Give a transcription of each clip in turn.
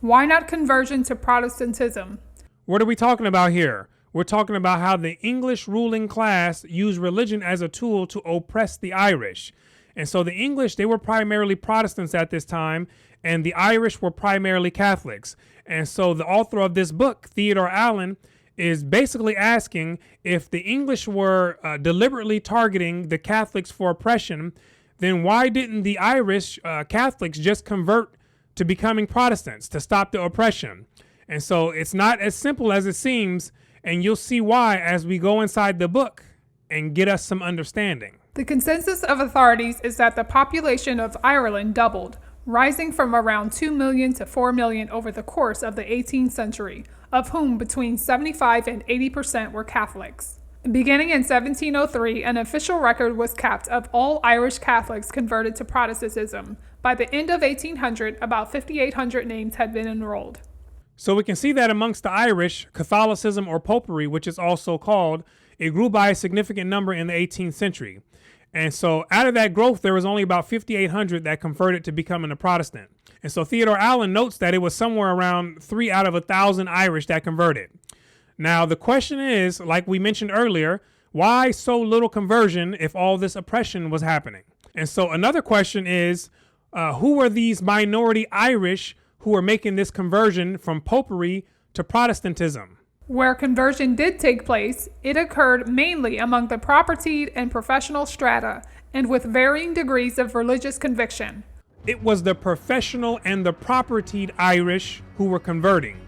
Why not conversion to Protestantism? What are we talking about here? We're talking about how the English ruling class used religion as a tool to oppress the Irish. And so the English, they were primarily Protestants at this time, and the Irish were primarily Catholics. And so the author of this book, Theodore Allen, is basically asking if the English were deliberately targeting the Catholics for oppression, then why didn't the Irish Catholics just convert to becoming Protestants to stop the oppression? And so it's not as simple as it seems, and you'll see why as we go inside the book and get us some understanding. The consensus of authorities is that the population of Ireland doubled, rising from around 2 million to 4 million over the course of the 18th century, of whom between 75 and 80% were Catholics. Beginning in 1703, an official record was kept of all Irish Catholics converted to Protestantism. By the end of 1800, about 5,800 names had been enrolled. So we can see that amongst the Irish, Catholicism or popery, which is also called, it grew by a significant number in the 18th century. And so out of that growth, there was only about 5,800 that converted to becoming a Protestant. And so Theodore Allen notes that it was somewhere around 3 out of 1,000 Irish that converted. Now, the question is, like we mentioned earlier, why so little conversion if all this oppression was happening? And so another question is, who were these minority Irish who were making this conversion from popery to Protestantism? Where conversion did take place, it occurred mainly among the propertied and professional strata, and with varying degrees of religious conviction. It was the professional and the propertied Irish who were converting.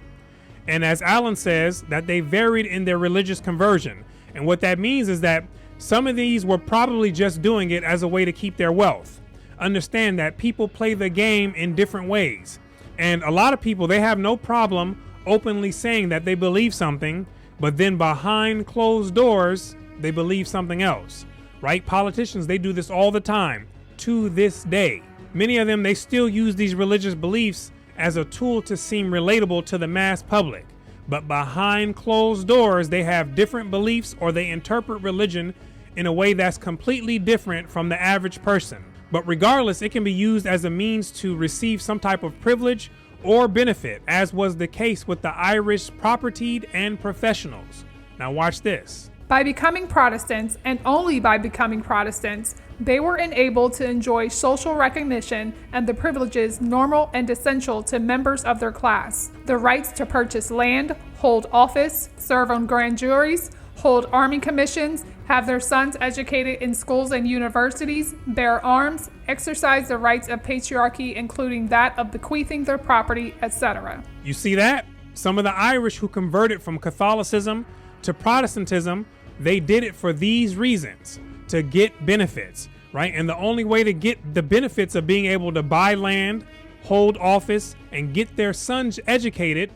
And as Allen says, that they varied in their religious conversion. And what that means is that some of these were probably just doing it as a way to keep their wealth. Understand that people play the game in different ways. And a lot of people, they have no problem openly saying that they believe something, but then behind closed doors, they believe something else, right? Politicians, they do this all the time to this day. Many of them, they still use these religious beliefs as a tool to seem relatable to the mass public. But behind closed doors, they have different beliefs, or they interpret religion in a way that's completely different from the average person. But regardless, it can be used as a means to receive some type of privilege or benefit, as was the case with the Irish propertied and professionals. Now watch this. By becoming Protestants, and only by becoming Protestants, they were enabled to enjoy social recognition and the privileges normal and essential to members of their class. The rights to purchase land, hold office, serve on grand juries, hold army commissions, have their sons educated in schools and universities, bear arms, exercise the rights of patriarchy, including that of bequeathing their property, etc. You see that? Some of the Irish who converted from Catholicism to Protestantism, they did it for these reasons, to get benefits, right? And the only way to get the benefits of being able to buy land, hold office, and get their sons educated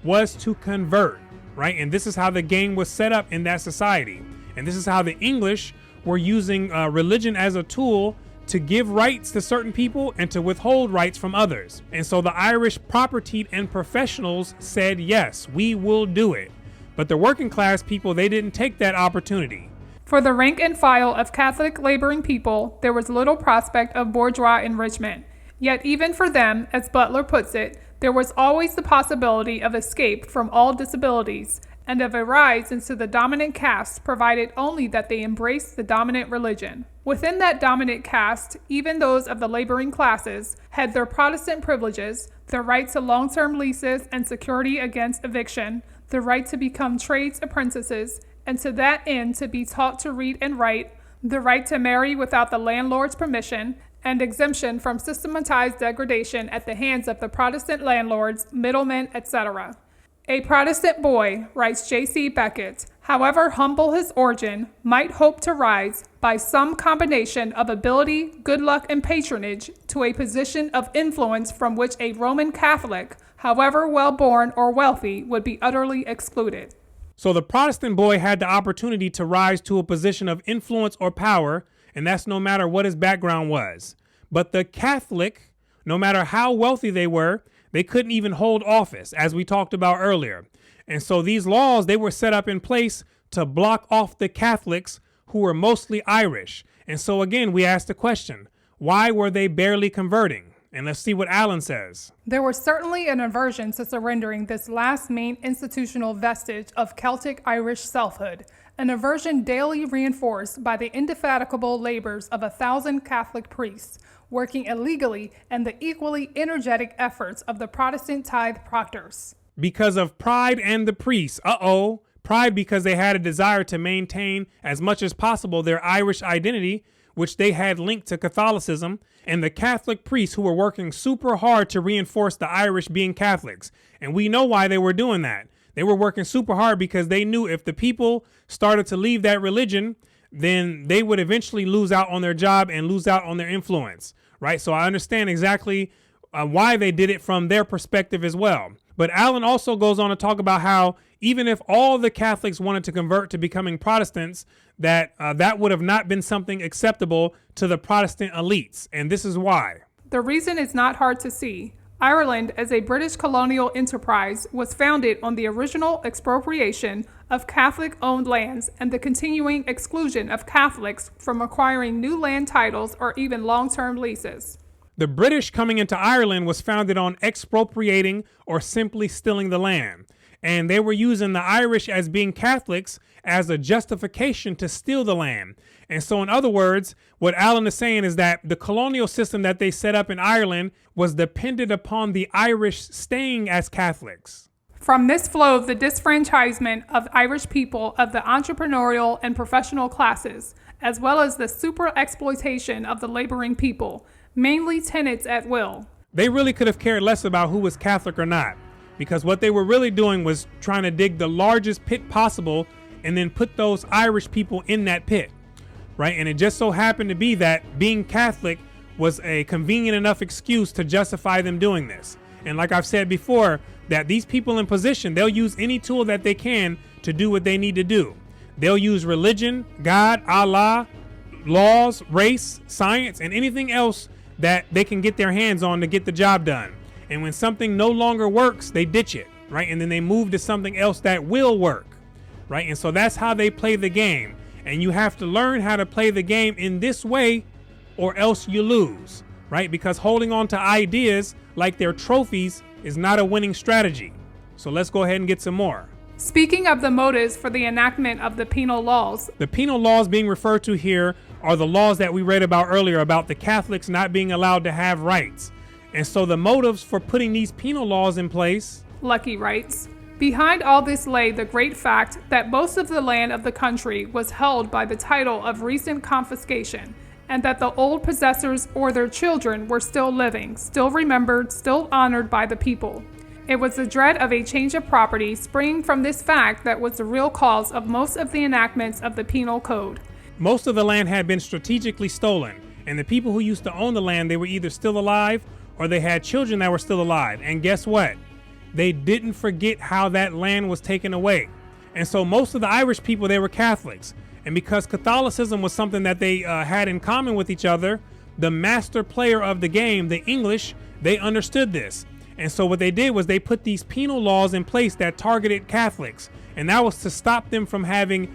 was to convert, right? And this is how the game was set up in that society. And this is how the English were using religion as a tool to give rights to certain people and to withhold rights from others. And so the Irish propertied and professionals said, yes, we will do it. But the working class people, they didn't take that opportunity. For the rank and file of Catholic laboring people, there was little prospect of bourgeois enrichment. Yet even for them, as Butler puts it, there was always the possibility of escape from all disabilities, and of a rise into the dominant caste, provided only that they embraced the dominant religion. Within that dominant caste, even those of the laboring classes had their Protestant privileges, the right to long-term leases and security against eviction, the right to become trades apprentices, and to that end to be taught to read and write, the right to marry without the landlord's permission, and exemption from systematized degradation at the hands of the Protestant landlords, middlemen, etc. A Protestant boy, writes J.C. Beckett, however humble his origin, might hope to rise, by some combination of ability, good luck, and patronage, to a position of influence from which a Roman Catholic, however well-born or wealthy, would be utterly excluded. So the Protestant boy had the opportunity to rise to a position of influence or power, and that's no matter what his background was. But the Catholic, no matter how wealthy they were, they couldn't even hold office, as we talked about earlier. And so these laws, they were set up in place to block off the Catholics who were mostly Irish. And so again, we asked the question, why were they barely converting? And let's see what Alan says. There was certainly an aversion to surrendering this last main institutional vestige of Celtic Irish selfhood, an aversion daily reinforced by the indefatigable labors of 1,000 Catholic priests, working illegally, and the equally energetic efforts of the Protestant tithe proctors. Because of pride and the priests. Pride because they had a desire to maintain as much as possible their Irish identity, which they had linked to Catholicism, and the Catholic priests who were working super hard to reinforce the Irish being Catholics. And we know why they were doing that. They were working super hard because they knew if the people started to leave that religion, then they would eventually lose out on their job and lose out on their influence, right? So I understand exactly why they did it from their perspective as well. But Alan also goes on to talk about how even if all the Catholics wanted to convert to becoming Protestants, that would have not been something acceptable to the Protestant elites. And this is why. The reason is not hard to see. Ireland, as a British colonial enterprise, was founded on the original expropriation of Catholic-owned lands and the continuing exclusion of Catholics from acquiring new land titles or even long-term leases. The British coming into Ireland was founded on expropriating or simply stealing the land. And they were using the Irish as being Catholics as a justification to steal the land. And so in other words, what Alan is saying is that the colonial system that they set up in Ireland was dependent upon the Irish staying as Catholics. From this flowed the disfranchisement of Irish people of the entrepreneurial and professional classes, as well as the super exploitation of the laboring people, mainly tenants at will. They really could have cared less about who was Catholic or not, because what they were really doing was trying to dig the largest pit possible and then put those Irish people in that pit, right? And it just so happened to be that being Catholic was a convenient enough excuse to justify them doing this. And like I've said before, that these people in position, they'll use any tool that they can to do what they need to do. They'll use religion, God, Allah, laws, race, science, and anything else that they can get their hands on to get the job done. And when something no longer works, they ditch it, right? And then they move to something else that will work, right? And so that's how they play the game. And you have to learn how to play the game in this way or else you lose, right? Because holding on to ideas like they're trophies is not a winning strategy. So let's go ahead and get some more. Speaking of the motives for the enactment of the penal laws, the penal laws being referred to here are the laws that we read about earlier about the Catholics not being allowed to have rights. And so the motives for putting these penal laws in place, Lucky writes, behind all this lay the great fact that most of the land of the country was held by the title of recent confiscation, and that the old possessors or their children were still living, still remembered, still honored by the people. It was the dread of a change of property springing from this fact that was the real cause of most of the enactments of the penal code. Most of the land had been strategically stolen, and the people who used to own the land, they were either still alive or they had children that were still alive. And guess what? They didn't forget how that land was taken away. And so most of the Irish people, they were Catholics. And because Catholicism was something that they had in common with each other, the master player of the game, the English, they understood this. And so what they did was they put these penal laws in place that targeted Catholics. And that was to stop them from having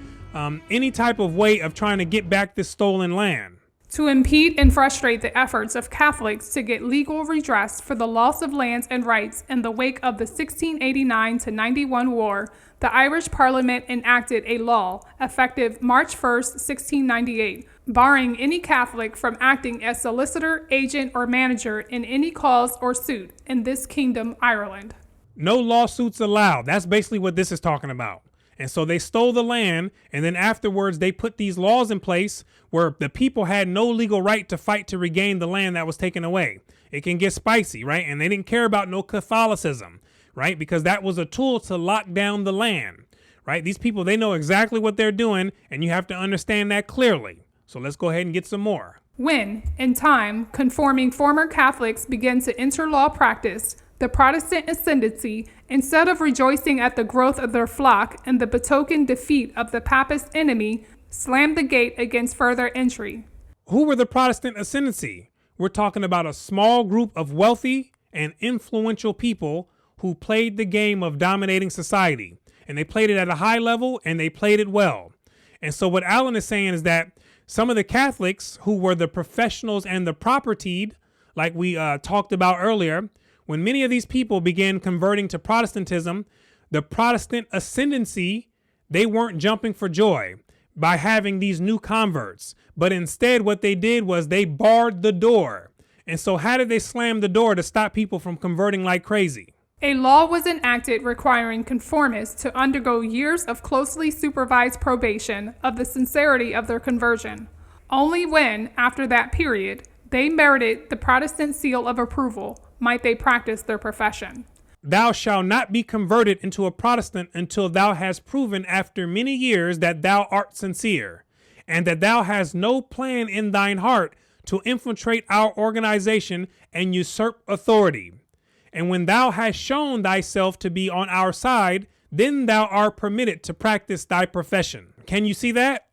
any type of way of trying to get back this stolen land. To impede and frustrate the efforts of Catholics to get legal redress for the loss of lands and rights in the wake of the 1689-91 war, the Irish Parliament enacted a law effective March 1, 1698, barring any Catholic from acting as solicitor, agent, or manager in any cause or suit in this kingdom, Ireland. No lawsuits allowed. That's basically what this is talking about. And so they stole the land, and then afterwards they put these laws in place where the people had no legal right to fight to regain the land that was taken away. It can get spicy, right? And they didn't care about no Catholicism, right? Because that was a tool to lock down the land, right? These people, they know exactly what they're doing, and you have to understand that clearly. So let's go ahead and get some more. When, in time, conforming former Catholics began to enter law practice, the Protestant ascendancy, instead of rejoicing at the growth of their flock and the betokened defeat of the Papist enemy, slammed the gate against further entry. Who were the Protestant ascendancy? We're talking about a small group of wealthy and influential people who played the game of dominating society. And they played it at a high level, and they played it well. And so what Alan is saying is that some of the Catholics who were the professionals and the propertied, like we talked about earlier, when many of these people began converting to Protestantism, the Protestant ascendancy, they weren't jumping for joy by having these new converts. But instead, what they did was they barred the door. And so how did they slam the door to stop people from converting like crazy? A law was enacted requiring conformists to undergo years of closely supervised probation of the sincerity of their conversion. Only when, after that period, they merited the Protestant seal of approval might they practice their profession. Thou shalt not be converted into a Protestant until thou hast proven after many years that thou art sincere, and that thou hast no plan in thine heart to infiltrate our organization and usurp authority. And when thou hast shown thyself to be on our side, then thou art permitted to practice thy profession. Can you see that?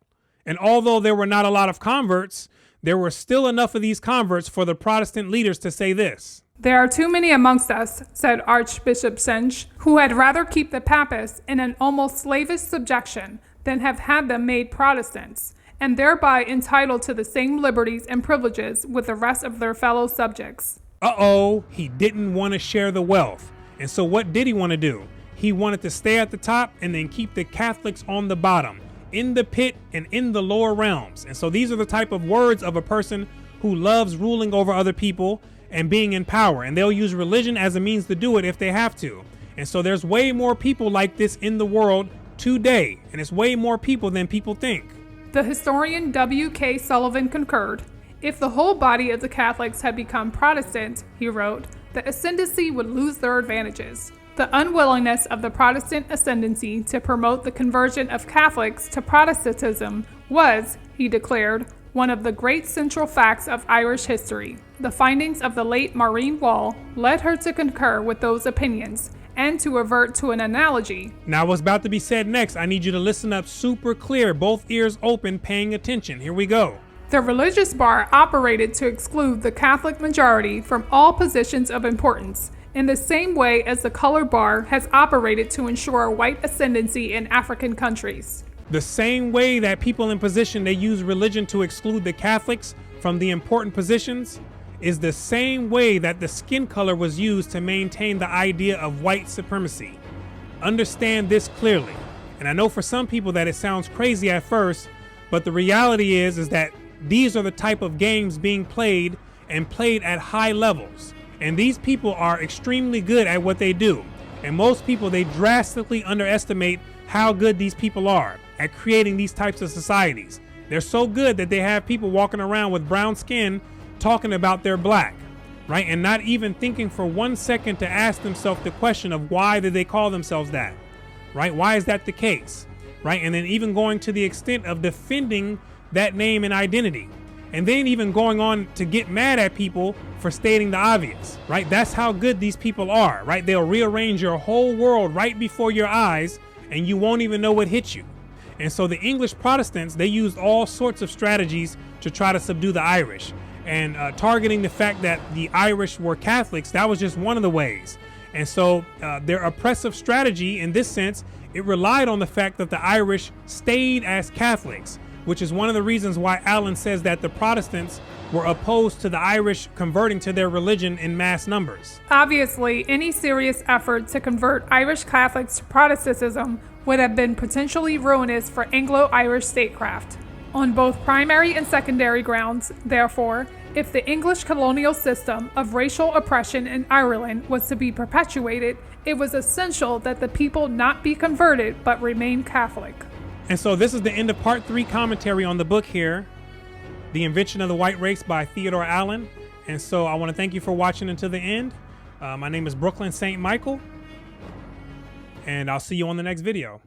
And although there were not a lot of converts, there were still enough of these converts for the Protestant leaders to say this. There are too many amongst us, said Archbishop Sench, who had rather keep the Papists in an almost slavish subjection than have had them made Protestants, and thereby entitled to the same liberties and privileges with the rest of their fellow subjects. He didn't want to share the wealth. And so what did he want to do? He wanted to stay at the top and then keep the Catholics on the bottom, in the pit and in the lower realms. And so these are the type of words of a person who loves ruling over other people and being in power. And they'll use religion as a means to do it if they have to. And so there's way more people like this in the world today. And it's way more people than people think. The historian W.K. Sullivan concurred. If the whole body of the Catholics had become Protestant, he wrote, the ascendancy would lose their advantages. The unwillingness of the Protestant ascendancy to promote the conversion of Catholics to Protestantism was, he declared, one of the great central facts of Irish history. The findings of the late Maureen Wall led her to concur with those opinions and to revert to an analogy. Now what's about to be said next, I need you to listen up super clear, both ears open, paying attention. Here we go. The religious bar operated to exclude the Catholic majority from all positions of importance, in the same way as the color bar has operated to ensure white ascendancy in African countries. The same way that people in position, they use religion to exclude the Catholics from the important positions, is the same way that the skin color was used to maintain the idea of white supremacy. Understand this clearly. And I know for some people that it sounds crazy at first, but the reality is that these are the type of games being played and played at high levels. And these people are extremely good at what they do. And most people, they drastically underestimate how good these people are at creating these types of societies. They're so good that they have people walking around with brown skin talking about they're black, right? And not even thinking for 1 second to ask themselves the question of why did they call themselves that, right? Why is that the case, right? And then even going to the extent of defending that name and identity. And then even going on to get mad at people for stating the obvious, right? That's how good these people are, right? They'll rearrange your whole world right before your eyes and you won't even know what hit you. And so the English Protestants, they used all sorts of strategies to try to subdue the Irish. And targeting the fact that the Irish were Catholics, that was just one of the ways. And so their oppressive strategy in this sense, it relied on the fact that the Irish stayed as Catholics, which is one of the reasons why Allen says that the Protestants were opposed to the Irish converting to their religion in mass numbers. Obviously, any serious effort to convert Irish Catholics to Protestantism would have been potentially ruinous for Anglo-Irish statecraft. On both primary and secondary grounds, therefore, if the English colonial system of racial oppression in Ireland was to be perpetuated, it was essential that the people not be converted but remain Catholic. And so this is the end of part 3 commentary on the book here, The Invention of the White Race by Theodore Allen. And so I want to thank you for watching until the end. My name is Brooklyn St. Michael, and I'll see you on the next video.